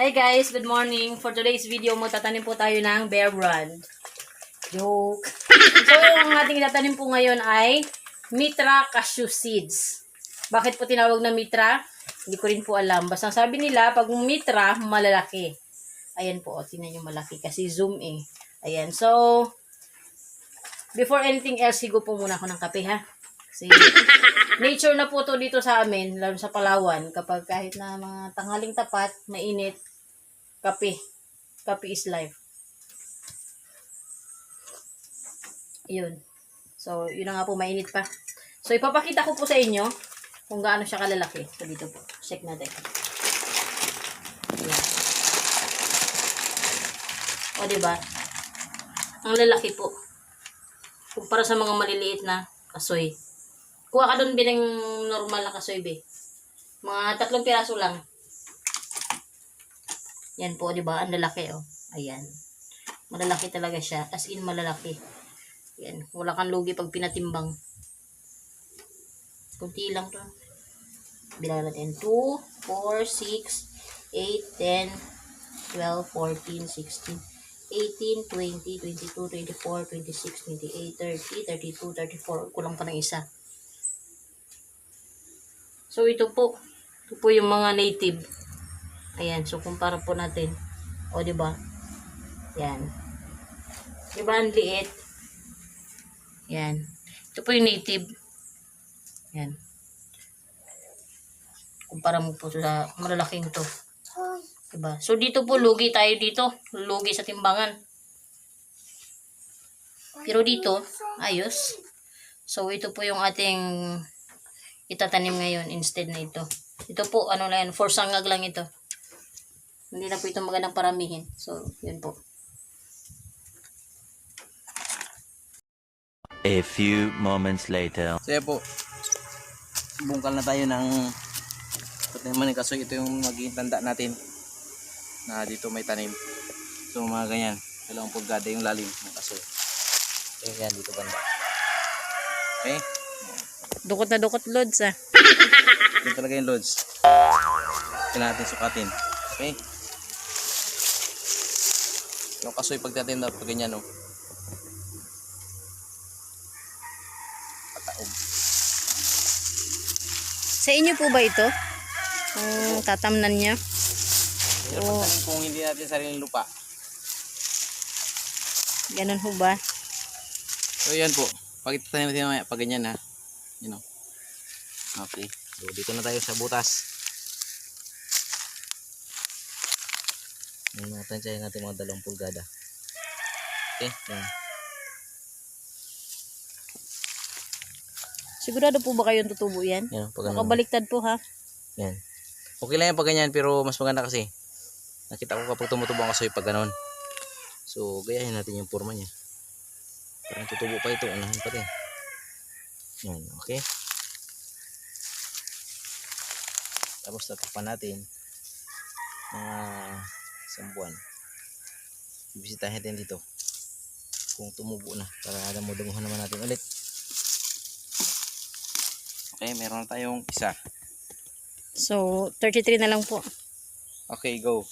Hi guys, good morning. For today's video, magtatanim po tayo ng bear brand. Joke. So, yung ating itatanim po ngayon ay Mitra cashew seeds. Bakit po tinawag na Mitra? Hindi ko rin po alam. Basta sabi nila, pag Mitra, malalaki. Ayan po, tingnan nyo malaki kasi zoom eh. Ayan, so, before anything else, higo po muna ako ng kape ha. Kasi, nature na po to dito sa amin, lalo sa Palawan. Kapag kahit na mga tanghaling tapat, mainit, kape. Kape is life. Yun. So, yun na nga po, mainit pa. So, ipapakita ko po sa inyo kung gaano siya kalalaki. So, dito po. Check natin. Ayan. O, diba? Ang lalaki po. Kumpara sa mga maliliit na kasoy. Kuha ka doon bilang normal na kasoy, be. Mga 3 piraso lang. Yan po, di ba? Ang lalaki, oh. Ayan. Malalaki talaga siya. As in, malalaki. Yan. Wala kang lugi pag pinatimbang. Kunti lang to. Bilang natin. 2, 4, 6, 8, 10, 12, 14, 16, 18, 20, 22, 24, 26, 28, 30, 32, 34. Kulang pa ng isa. So, ito po. Ito po yung mga native. Ayan. So, kumpara po natin. O, diba? Yan. Diba ang liit? Yan. Ito po yung native. Yan. Kumpara mo po sa malalaking to. Diba? So, dito po, lugi tayo dito. Lugi sa timbangan. Pero dito, ayos. So, ito po yung ating itatanim ngayon instead na ito. Ito po, ano lang yan, for sangag lang ito. Hindi na po ito magandang paramihin. So, yun po. A few moments later. So yan po, bungkal na tayo ng taniman ng kasoy. Ito yung magiging tanda natin na dito may tanim. So mga ganyan, 2 pulgada yung lalim ng kasoy. Okay, yan dito banda. Okay, Dukot na dukot, Lods, ah. yun talaga yung loads. Ito natin sukatin. Okay, yung kasoy pagtatim na pag ganyan, no, pataog. Sa inyo po ba ito? Ang tatamnan niya? Pero pagtanim kung hindi natin sariling lupa. Ganun ho ba? So yan po, pag itatanim natin mamaya, pag ganyan ha, you know. Okay, so dito na tayo sa butas. Ngayon natin siya natin mga 2 pulgada. Okay, yan. Sigurado po ba kayong tutubo yan? Yan, pag ano. Makabaliktad po ha. Yan. Okay lang yan pag ganyan, pero mas maganda kasi. Nakita ko kapag tumutubo ang kasoy pag ganon. So, gayahin natin yung forma niya. Parang tutubo pa ito, anahin pa rin. Yan, okay. Tapos tatakpan natin mga 1 buwan. Bibisitahin natin dito kung tumubo na para damo-damuhan naman natin ulit. Okay, meron na tayong isa. So, 33 na lang po. Okay, go.